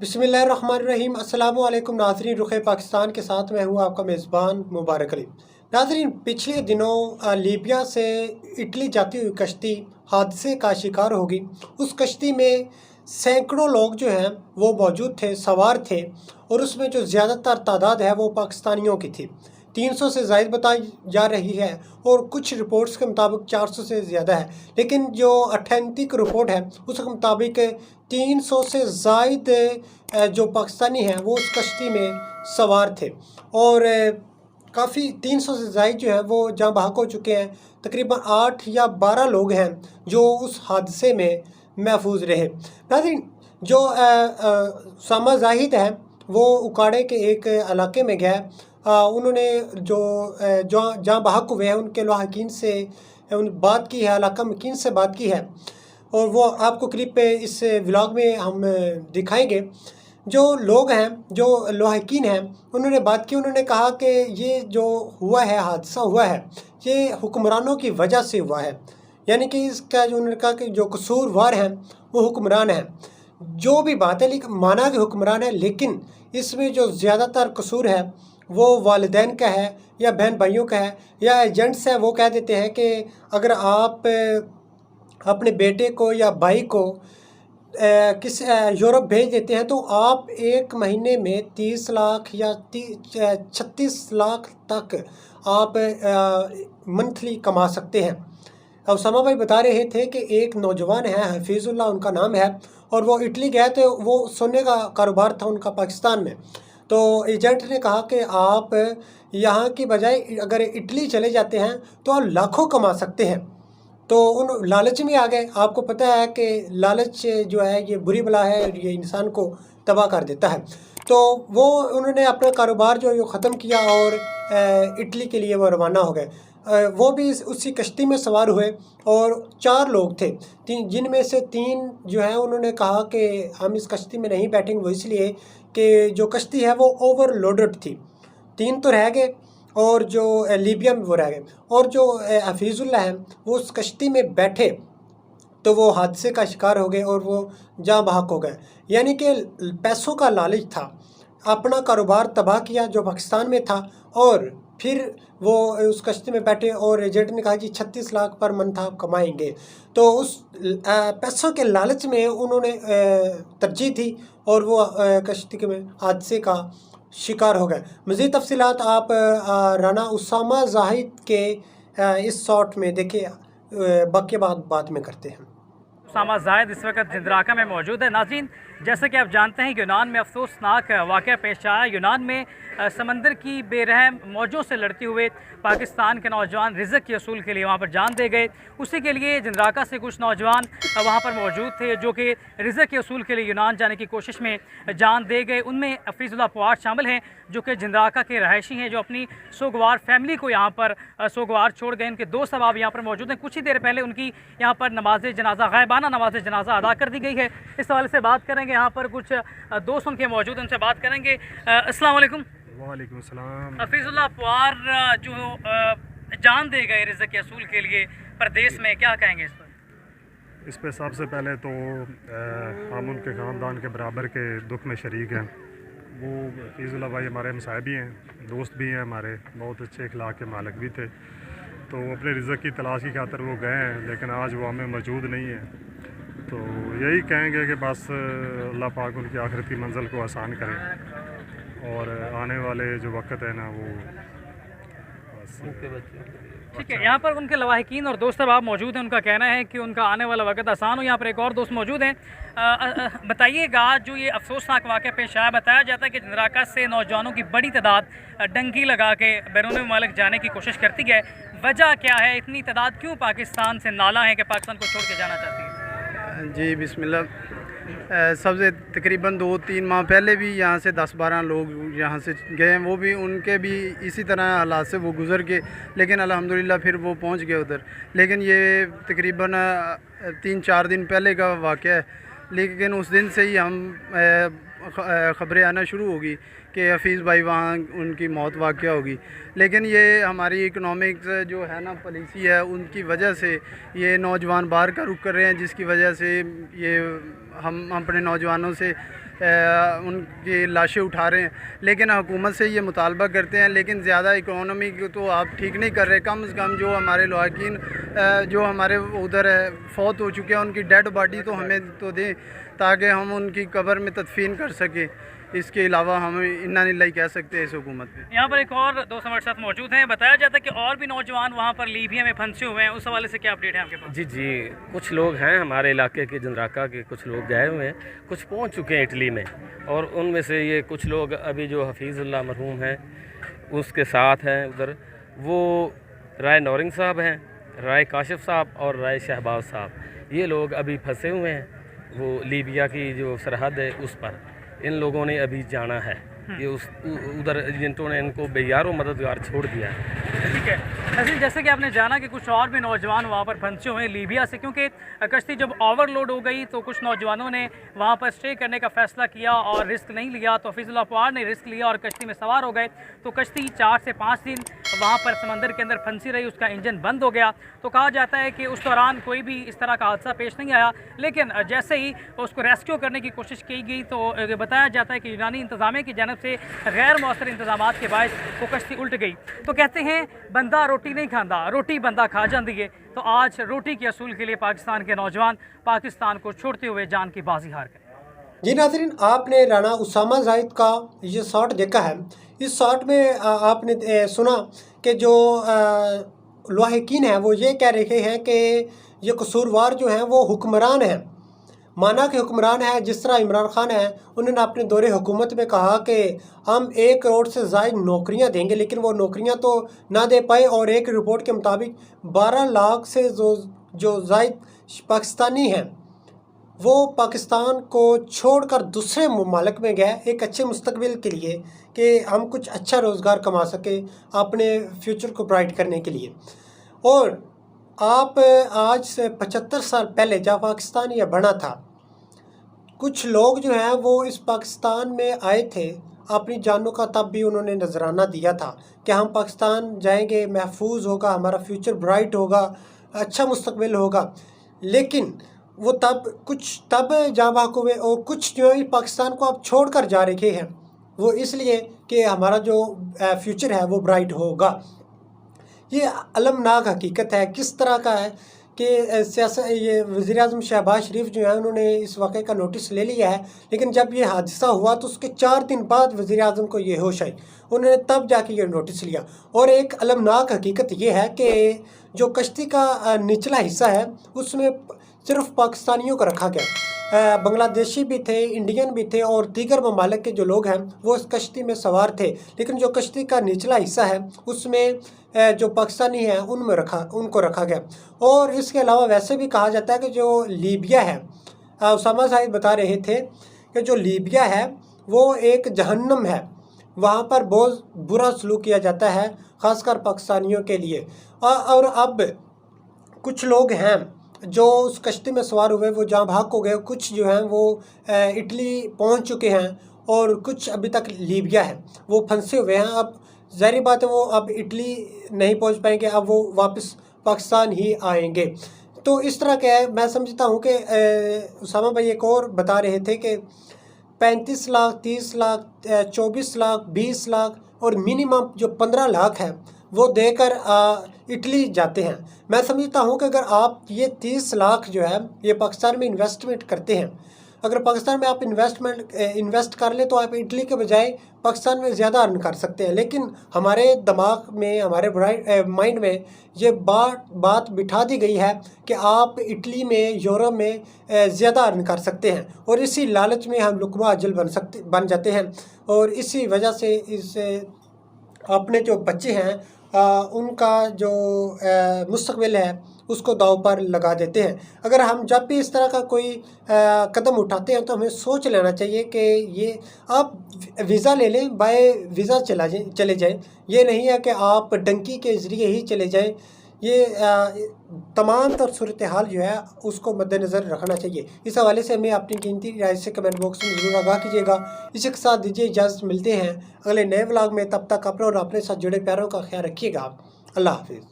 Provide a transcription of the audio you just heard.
बिस्मिल्लाहिर्रहमानिर्रहीम। अस्सलाम वालेकुम नाज़रीन, रुख़ पाकिस्तान के साथ मैं हूँ आपका मेज़बान मुबारक अली। नाज़रीन, पिछले दिनों लीबिया से इटली जाती हुई कश्ती हादसे का शिकार हो गई। उस कश्ती में सैकड़ों लोग जो हैं वो मौजूद थे, सवार थे, और उसमें जो ज़्यादातर तादाद है वो पाकिस्तानियों की थी। 300 से ज़ायद बताई जा रही है और कुछ रिपोर्ट्स के मुताबिक 400 से ज़्यादा है, लेकिन जो ऑथेंटिक रिपोर्ट है उसके मुताबिक 300 से ज़ायद जो पाकिस्तानी हैं वो उस कश्ती में सवार थे। और काफ़ी 300 से ज़ायद जो है वो जहाँ बहक हो चुके हैं। तकरीबन 8 या 12 लोग हैं जो उस हादसे में महफूज रहे। नाज़रीन, जो उसामा जाहिद है वो उकाड़े के एक इलाके में गया। उन्होंने जहाँ बहक हुए हैं उनके लवाहकीन से बात की है, इलाका मकीन से बात की है, और वो आपको क्लिप पे इस व्लॉग में हम दिखाएंगे। जो लोग हैं, जो लवाहकीन हैं, उन्होंने बात की। उन्होंने कहा कि ये जो हुआ है, हादसा हुआ है, ये हुक्मरानों की वजह से हुआ है। यानी कि इसका जो उन्होंने कहा कि जो कसूरवार हैं वो हुक्मरान हैं। जो भी बात है, लेकिन माना कि हुक्मरान है, लेकिन इसमें जो ज़्यादातर कसूर है वो वालिदैन का है या बहन भाइयों का है या एजेंट्स हैं। वो कह देते हैं कि अगर आप अपने बेटे को या भाई को किस यूरोप भेज देते हैं तो आप एक महीने में 30 लाख या 36 लाख तक आप मंथली कमा सकते हैं। अब उसामा भाई बता रहे थे कि एक नौजवान है, हफीज़ुल्लाह उनका नाम है, और वो इटली गए थे। वो सोने का कारोबार था उनका पाकिस्तान में। तो एजेंट ने कहा कि आप यहाँ की बजाय अगर इटली चले जाते हैं तो आप लाखों कमा सकते हैं। तो उन लालच में आ गए। आपको पता है कि लालच जो है ये बुरी बला है और ये इंसान को तबाह कर देता है। तो वो उन्होंने अपना कारोबार जो है ख़त्म किया और इटली के लिए वो रवाना हो गए। वो भी उसी कश्ती में सवार हुए और 4 लोग थे, जिनमें से 3 जो है उन्होंने कहा कि हम इस कश्ती में नहीं बैठेंगे। वो इसलिए कि जो कश्ती है वो ओवरलोडेड थी। 3 तो रह गए और जो लीबिया में वो रह गए, और जो हफीज़ुल्लाह हैं वो उस कश्ती में बैठे तो वो हादसे का शिकार हो गए और वो जहाँ बहक हो गए। यानी कि पैसों का लालच था, अपना कारोबार तबाह किया जो पाकिस्तान में था, और फिर वो उस कश्ती में बैठे और एजेंट ने कहा जी 36 लाख पर मंथ आप कमाएंगे। तो उस पैसों के लालच में उन्होंने तरजीह दी और वो कश्ती के में हादसे का शिकार हो गए। मज़ीद तफसीलात आप राना उसामा जाहिद के इस शॉट में देखिए, बाकी बात में करते हैं। उसामा जाहिद इस वक्त जिंदराका में मौजूद है। नाज़रीन, जैसे कि आप जानते हैं यूनान में अफसोसनाक वाक़या पेश आया। यूनान में समंदर की बेरहम मौजों से लड़ते हुए पाकिस्तान के नौजवान रिज़्क़ के असूल के लिए वहाँ पर जान दे गए। उसी के लिए जिंदराका से कुछ नौजवान वहाँ पर मौजूद थे जो कि रिज़्क़ के असूल के लिए यूनान जाने की कोशिश में जान दे गए। उनमें हफीज़ुल्लाह पुआर शामिल हैं जो कि जिंदराका के रहायशी हैं, जो अपनी सोगवार फैमिली को यहाँ पर सोगवार छोड़ गए। उनके 2 सबाब यहाँ पर मौजूद हैं। कुछ ही देर पहले उनकी यहाँ पर नमाज जनाजा, गायबाना नमाज जनाजा अदा कर दी गई है। इस हवाले से बात करेंगे। यहाँ पर कुछ दोस्त उनके मौजूद हैं, उनसे बात करेंगे। अस्सलाम वालेकुम। वालेकुम सलाम। हफीज़ुल्लाह पुआर जो जान दे गए रिज़्क़ के असूल के लिए परदेश में, क्या कहेंगे इस पर? इस पर सबसे पहले तो हम उनके ख़ानदान के बराबर के दुख में शरीक हैं। वो हफीज़ुल्लाह भाई हमारे हमसाए भी हैं, दोस्त भी हैं, हमारे बहुत अच्छे अखलाक के मालिक भी थे। तो अपने रिज़्क़ की तलाश की खातिर वो गए हैं, लेकिन आज वो हमें मौजूद नहीं है। तो यही कहेंगे कि बस अल्लाह पाक उनकी आखिरती मंजिल को आसान करें, और आने वाले जो वक्त है ना वो बस ठीक है। यहाँ पर उनके लवाहकीन और दोस्त अब मौजूद हैं। उनका कहना है कि उनका आने वाला वक्त आसान हो। यहाँ पर एक और दोस्त मौजूद हैं। बताइएगा, जो ये अफसोसनाक वाक़या पेश आया, बताया जाता है कि जिंदराका से नौजवानों की बड़ी तादाद डंकी लगा के बैरून मुमालिक जाने की कोशिश करती है। वजह क्या है? इतनी तादाद क्यों पाकिस्तान से नाला है कि पाकिस्तान को छोड़ के जाना चाहती है? जी बिस्मिल्लाह। सबसे तकरीबन 2-3 माह पहले भी यहाँ से 10-12 लोग यहाँ से गए हैं। वो भी उनके भी इसी तरह हालात से वो गुज़र के, लेकिन अल्हम्दुलिल्लाह फिर वो पहुँच गए उधर। लेकिन ये तकरीबन 3-4 दिन पहले का वाक़या है। लेकिन उस दिन से ही हम ख़बरें आना शुरू होगी कि हफीज़ भाई वहाँ उनकी मौत वाक़या होगी। लेकिन ये हमारी इकनॉमिक्स जो है ना, पॉलिसी है, उनकी वजह से ये नौजवान बाहर का रुख कर रहे हैं, जिसकी वजह से ये हम अपने नौजवानों से ان کی لاشیں اٹھا رہے ہیں، لیکن حکومت سے یہ مطالبہ کرتے ہیں لیکن زیادہ اکانومی کو تو آپ ٹھیک نہیں کر رہے. کم از کم جو ہمارے لواحقین جو ہمارے ادھر فوت ہو چکے ہیں ان کی ڈیڈ باڈی تو ہمیں تو دیں تاکہ ہم ان کی قبر میں تدفین کر سکیں. اس کے علاوہ ہم انا للہ کہہ سکتے ہیں اس حکومت پہ. یہاں پر ایک اور دوست ہمارے ساتھ موجود ہیں. بتایا جاتا ہے کہ اور بھی نوجوان وہاں پر لیبیا میں پھنسے ہوئے ہیں, اس حوالے سے کیا اپڈیٹ ہے آپ کے پاس؟ جی کچھ لوگ ہیں ہمارے علاقے کے جندراکا کے, کچھ لوگ گئے ہوئے ہیں, کچھ پہنچ چکے ہیں اٹلی میں, اور ان میں سے یہ کچھ لوگ ابھی جو حفیظ اللہ مرحوم ہیں اس کے ساتھ ہیں ادھر, وہ رائے نورنگ صاحب ہیں, رائے کاشف صاحب اور رائے شہباز صاحب, یہ لوگ ابھی پھنسے ہوئے ہیں وہ لیبیا کی جو سرحد ہے اس پر. ان لوگوں نے ابھی جانا ہے, یہ ادھر ایجنٹوں نے ان کو بے یار و مددگار چھوڑ دیا ہے. ٹھیک ہے ناظرین, جیسے کہ آپ نے جانا کہ کچھ اور بھی نوجوان وہاں پر پھنسے ہوئے ہیں لیبیا سے, کیونکہ کشتی جب اوور لوڈ ہو گئی تو کچھ نوجوانوں نے وہاں پر اسٹے کرنے کا فیصلہ کیا اور رسک نہیں لیا, تو حفیظ اللہ پوار نے رسک لیا اور کشتی میں سوار ہو گئے. تو کشتی 4 سے 5 دن وہاں پر سمندر کے اندر پھنسی رہی, اس کا انجن بند ہو گیا. تو کہا جاتا ہے کہ اس دوران کوئی بھی اس طرح کا حادثہ پیش نہیں آیا, لیکن جیسے ہی اس کو ریسکیو کرنے کی کوشش کی گئی تو بتایا جاتا ہے کہ یونانی انتظامیہ کی جانب سے غیر مؤثر انتظامات کے باعث وہ کشتی الٹ گئی. تو کہتے ہیں بندہ روٹی نہیں کھاندا, روٹی بندہ کھا جاندی ہے. تو آج روٹی کے اصول کے لیے پاکستان کے نوجوان پاکستان کو چھوڑتے ہوئے جان کی بازی ہار گئے. جی ناظرین, آپ نے رانا اسامہ زاہد کا یہ شاٹ دیکھا ہے. اس شاٹ میں آپ نے سنا کہ جو لواحقین ہیں وہ یہ کہہ رہے ہیں کہ یہ قصوروار جو ہیں وہ حکمران ہیں, مانا کہ حکمران ہے. جس طرح عمران خان ہے, انہوں نے اپنے دور حکومت میں کہا کہ ہم 1 کروڑ سے زائد نوکریاں دیں گے, لیکن وہ نوکریاں تو نہ دے پائے, اور ایک رپورٹ کے مطابق 12 لاکھ سے جو زائد پاکستانی ہیں وہ پاکستان کو چھوڑ کر دوسرے ممالک میں گئے ایک اچھے مستقبل کے لیے, کہ ہم کچھ اچھا روزگار کما سکیں اپنے فیوچر کو برائٹ کرنے کے لیے. اور آپ آج سے 75 سال پہلے جب پاکستان یہ بنا تھا, کچھ لوگ جو ہیں وہ اس پاکستان میں آئے تھے اپنی جانوں کا, تب بھی انہوں نے نذرانہ دیا تھا کہ ہم پاکستان جائیں گے, محفوظ ہوگا, ہمارا فیوچر برائٹ ہوگا, اچھا مستقبل ہوگا. لیکن وہ تب جہاں بحق ہوئے, اور کچھ جو ہے پاکستان کو اب چھوڑ کر جا رہے ہیں, وہ اس لیے کہ ہمارا جو فیوچر ہے وہ برائٹ ہوگا. یہ المناک حقیقت ہے. کس طرح کا ہے کہ یہ وزیر اعظم شہباز شریف جو ہیں انہوں نے اس واقعے کا نوٹس لے لیا ہے, لیکن جب یہ حادثہ ہوا تو اس کے 4 دن بعد وزیر اعظم کو یہ ہوش آئی, انہوں نے تب جا کے یہ نوٹس لیا. اور ایک المناک حقیقت یہ ہے کہ جو کشتی کا نچلا حصہ ہے اس میں صرف پاکستانیوں کو رکھا گیا, بنگلہ دیشی بھی تھے, انڈین بھی تھے, اور دیگر ممالک کے جو لوگ ہیں وہ اس کشتی میں سوار تھے. لیکن جو کشتی کا نچلا حصہ ہے اس میں جو پاکستانی ہیں ان کو رکھا گیا. اور اس کے علاوہ ویسے بھی کہا جاتا ہے کہ جو لیبیا ہے, اسامہ صاحب بتا رہے تھے کہ جو لیبیا ہے وہ ایک جہنم ہے, وہاں پر بہت برا سلوک کیا جاتا ہے خاص کر پاکستانیوں کے لیے. اور اب کچھ لوگ ہیں جو اس کشتی میں سوار ہوئے وہ جہاں بھاگ ہو گئے, کچھ جو ہیں وہ اٹلی پہنچ چکے ہیں, اور کچھ ابھی تک لیبیا ہے وہ پھنسے ہوئے ہیں. اب ظاہری بات ہے وہ اب اٹلی نہیں پہنچ پائیں گے, اب وہ واپس پاکستان ہی آئیں گے. تو اس طرح کا ہے. میں سمجھتا ہوں کہ اسامہ بھائی ایک اور بتا رہے تھے کہ 35 لاکھ 30 لاکھ 24 لاکھ 20 لاکھ اور منیمم جو 15 لاکھ ہے وہ دے کر اٹلی جاتے ہیں. میں سمجھتا ہوں کہ اگر آپ یہ 30 لاکھ جو ہے یہ پاکستان میں انویسٹمنٹ کرتے ہیں, اگر پاکستان میں آپ انویسٹ کر لیں تو آپ اٹلی کے بجائے پاکستان میں زیادہ ارن کر سکتے ہیں. لیکن ہمارے دماغ میں, ہمارے مائنڈ میں یہ بات بٹھا دی گئی ہے کہ آپ اٹلی میں, یورپ میں زیادہ ارن کر سکتے ہیں, اور اسی لالچ میں ہم لقمہ اجل بن جاتے ہیں, اور اسی وجہ سے اپنے جو بچے ہیں ان کا جو مستقبل ہے اس کو داؤ پر لگا دیتے ہیں. اگر ہم جب بھی اس طرح کا کوئی قدم اٹھاتے ہیں تو ہمیں سوچ لینا چاہیے کہ یہ آپ ویزا لے لیں, بائی ویزا چلے جائیں. یہ نہیں ہے کہ آپ ڈنکی کے ذریعے ہی چلے جائیں. یہ تمام تر صورتحال جو ہے اس کو مد نظر رکھنا چاہیے. اس حوالے سے ہمیں اپنی قیمتی رائے سے کمنٹ باکس میں ضرور آگاہ کیجیے گا. اسی کے ساتھ دیجیے اجازت, ملتے ہیں اگلے نئے ولاگ میں. تب تک اپنے اور اپنے ساتھ جڑے پیاروں کا خیال رکھیے گا. اللہ حافظ.